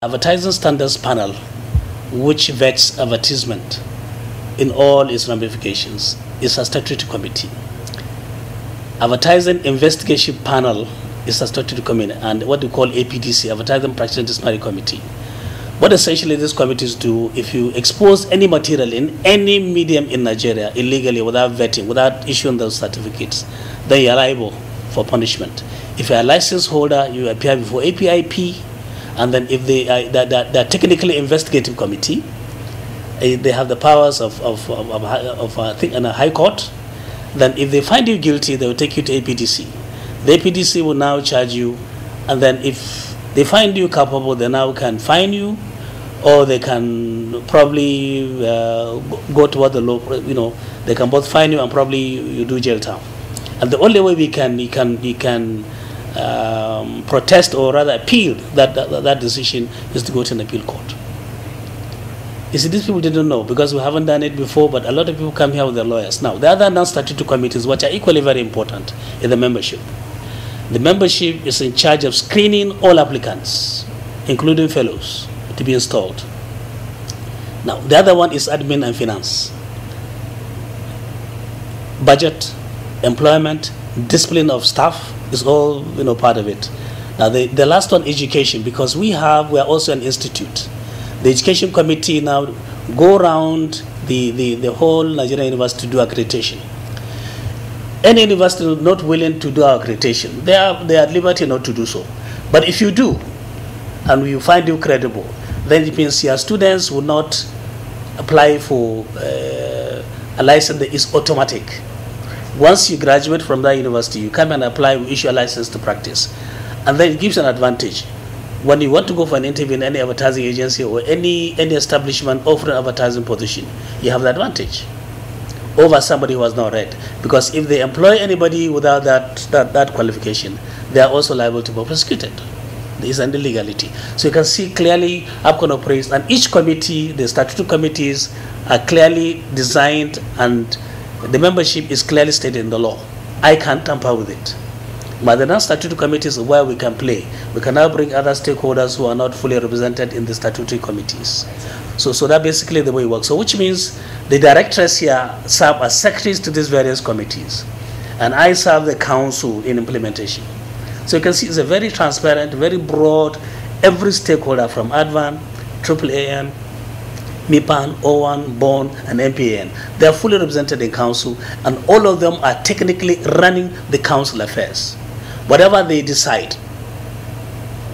Advertising Standards Panel, which vets advertisement in all its ramifications, is a statutory committee. Advertising Investigation Panel is a statutory committee, and what we call APDC, Advertising Practice and Disciplinary Committee. What essentially these committees do, if you expose any material in any medium in Nigeria illegally without vetting, without issuing those certificates, then you are liable for punishment. If you are a license holder, you appear before APIP, and then if they are technically investigative committee, they have the powers of I think in a high court. Then if they find you guilty, they will take you to APDC. The APDC will now charge you, and then if they find you culpable, they now can fine you, or they can probably go toward the law. They can both fine you and probably you do jail time. And the only way we can protest or rather appeal that decision is to go to an appeal court. You see, these people didn't know because we haven't done it before, but a lot of people come here with their lawyers. Now, the other non-statutory committees, which are equally very important, is the membership. The membership is in charge of screening all applicants, including fellows, to be installed. Now, the other one is admin and finance. Budget, employment, discipline of staff is all part of it. Now, the last one, education, because we are also an institute. The education committee now go around the whole Nigerian university to do accreditation. Any university not willing to do our accreditation, they are at liberty not to do so. But if you do, and we find you credible, then it means your students will not apply for a license that is automatic. Once you graduate from that university, you come and apply, we issue a license to practice. And then it gives an advantage. When you want to go for an interview in any advertising agency or any establishment offering advertising position, you have the advantage over somebody who has not read. Because if they employ anybody without that qualification, they are also liable to be prosecuted. There is an illegality. So you can see clearly APCON operates, and each committee, the statutory committees, are clearly designed, and the membership is clearly stated in the law. I can't tamper with it. But the non-statutory committees are where we can play. We can now bring other stakeholders who are not fully represented in the statutory committees. So that basically the way it works. So which means the directors here serve as secretaries to these various committees. And I serve the council in implementation. So you can see it's a very transparent, very broad, every stakeholder from ADVAN, AAAN, MIPAN, O1, BON, and MPAN. They are fully represented in council, and all of them are technically running the council affairs. Whatever they decide,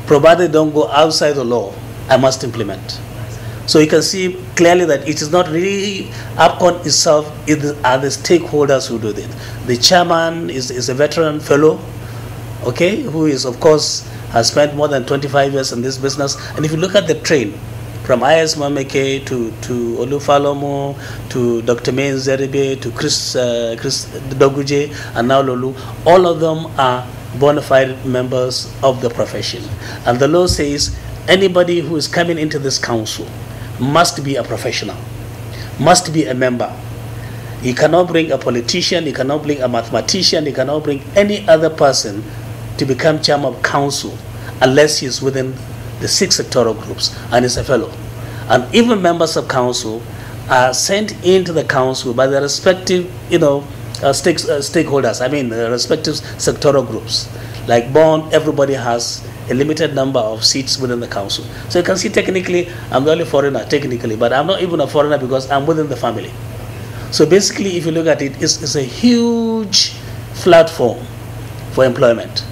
provided they don't go outside the law, I must implement. So you can see clearly that it is not really APCON itself, it are the stakeholders who do it. The chairman is a veteran fellow, okay, who is, of course, has spent more than 25 years in this business. And if you look at the train, from I.S. Mameke to Olufalomo to Dr. Main Zeribe to Chris Doguje and now Lolu, all of them are bona fide members of the profession. And the law says anybody who is coming into this council must be a professional, must be a member. You cannot bring a politician, you cannot bring a mathematician, you cannot bring any other person to become chairman of council unless he is within the 6 sectoral groups and is a fellow. And even members of council are sent into the council by the respective stakeholders, the respective sectoral groups. Like BON, everybody has a limited number of seats within the council. So you can see technically, I'm the only foreigner technically, but I'm not even a foreigner because I'm within the family. So basically, if you look at it, it's a huge platform for employment.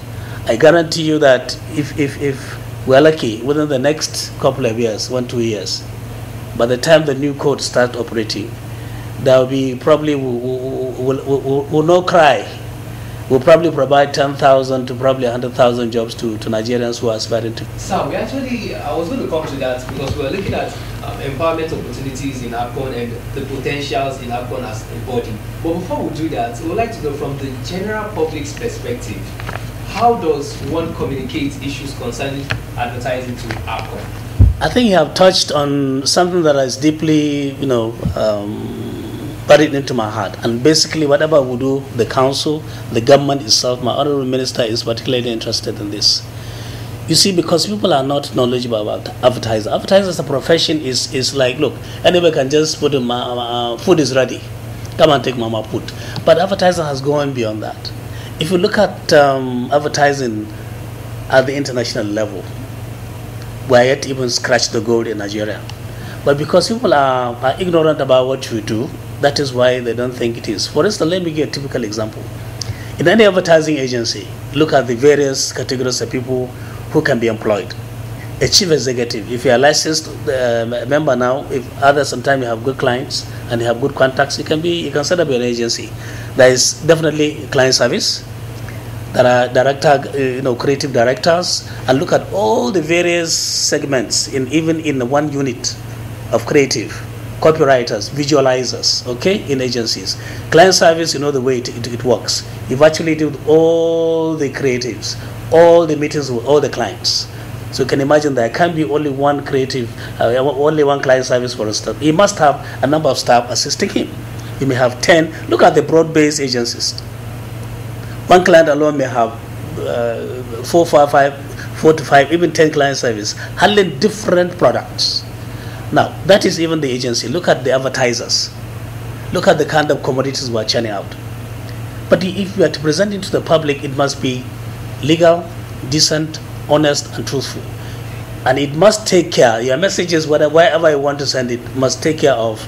I guarantee you that if we're lucky, within the next couple of years, 1-2 years, by the time the new code starts operating, there will be probably, will not cry. We'll probably provide 10,000 to probably 100,000 jobs to Nigerians who are aspiring to. Sir, I was going to come to that because we're looking at empowerment opportunities in APCON and the potentials in APCON as a body. But before we do that, we would like to know from the general public's perspective, how does one communicate issues concerning advertising to APCON? I think you have touched on something that is deeply, buried into my heart. And basically, whatever we do, the council, the government itself, my honorable minister is particularly interested in this. You see, because people are not knowledgeable about advertising. Advertising as a profession is like, look, anybody can just put food is ready. Come and take mama food. But advertising has gone beyond that. If you look at advertising at the international level, we are yet even scratch the goal in Nigeria. But because people are ignorant about what we do, that is why they don't think it is. For instance, let me give a typical example. In any advertising agency, look at the various categories of people who can be employed. A chief executive, if you are licensed member now, if others sometimes you have good clients and you have good contacts, you can set up your agency. There is definitely client service. There are creative directors, and look at all the various segments even in one unit of creative, copywriters, visualizers, okay, in agencies. Client service, you know the way it works. You virtually do all the creatives, all the meetings with all the clients. So you can imagine there can be only one creative, only one client service, for instance. He must have a number of staff assisting him. He may have 10. Look at the broad-based agencies. One client alone may have 4 to 5, even 10 client service, handling different products. Now, that is even the agency. Look at the advertisers. Look at the kind of commodities we are churning out. But if you are to present it to the public, it must be legal, decent, honest, and truthful. And it must take care, your messages, wherever you want to send it, must take care of,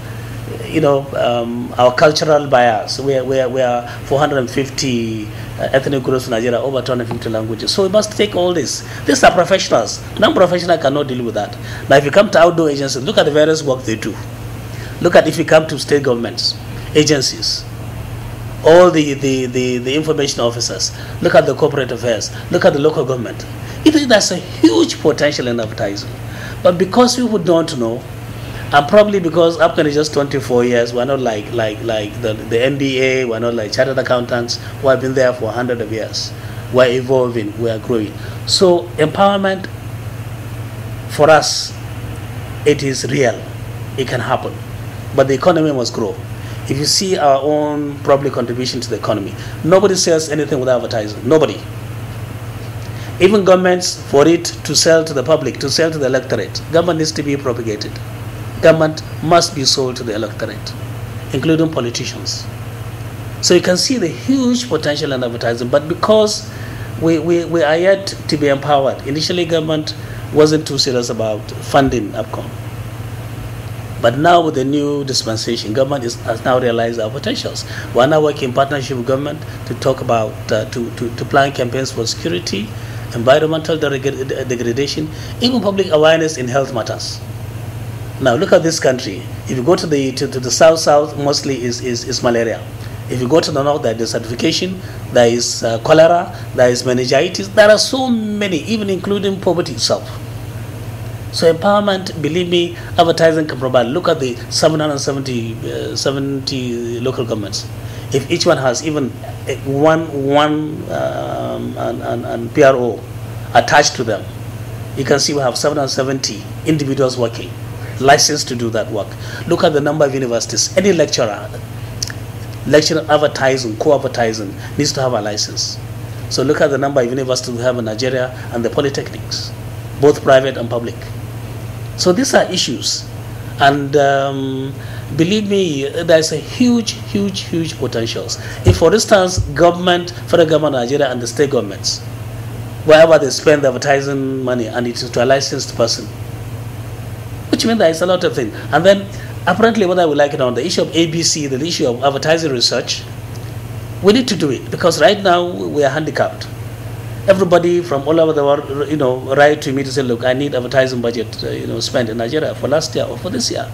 our cultural bias. We are 450 ethnic groups in Nigeria, over 250 languages. So we must take all this. These are professionals. Non-professional cannot deal with that. Now, if you come to outdoor agencies, look at the various work they do. Look at if you come to state governments, agencies, all the information officers. Look at the corporate affairs. Look at the local government. There's a huge potential in advertising. But because people don't know, and probably because APCON is just 24 years, we're not like the MBA, we're not like chartered accountants who have been there for 100 of years. We're evolving, we're growing. So empowerment, for us, it is real. It can happen. But the economy must grow. If you see our own probably contribution to the economy, nobody sells anything without advertising. Nobody. Even governments, for it to sell to the public, to sell to the electorate, government needs to be propagated. Government must be sold to the electorate, including politicians. So you can see the huge potential in advertising, but because we are yet to be empowered. Initially, government wasn't too serious about funding APCON. But now with the new dispensation, government has now realized our potentials. We are now working in partnership with government to talk about, to plan campaigns for security, environmental degradation, even public awareness in health matters. Now look at this country. If you go to the south, mostly is malaria. If you go to the north, there is desertification, there is cholera, there is meningitis. There are so many, even including poverty itself. So empowerment, believe me, advertising can provide. Look at the 770 local governments. If each one has even one PRO attached to them, you can see we have 770 individuals working, licensed to do that work. Look at the number of universities. Any lecturer advertising, co-advertising needs to have a license. So look at the number of universities we have in Nigeria and the polytechnics, both private and public. So these are issues, and believe me, there's a huge potentials. If, for instance, government, federal government of Nigeria and the state governments, wherever they spend the advertising money, and it is to a licensed person, which means there is a lot of things. And then, apparently, whether we like it or not, the issue of ABC, the issue of advertising research, we need to do it, because right now we are handicapped. Everybody from all over the world, write to me to say, look, I need advertising budget, spent in Nigeria for last year or for this year,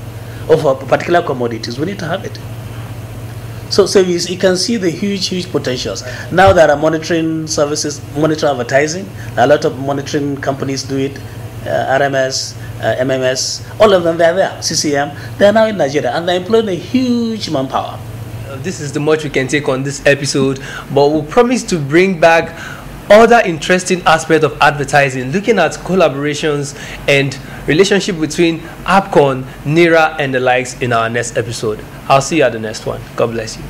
or for particular commodities. We need to have it. So you can see the huge potentials. Now there are monitoring services, monitor advertising. A lot of monitoring companies do it. RMS, MMS, all of them, they are there. CCM, they are now in Nigeria, and they're employing a huge manpower. This is the much we can take on this episode, but we'll promise to bring back other interesting aspects of advertising, looking at collaborations and relationship between APCON, NIRA, and the likes in our next episode. I'll see you at the next one. God bless you.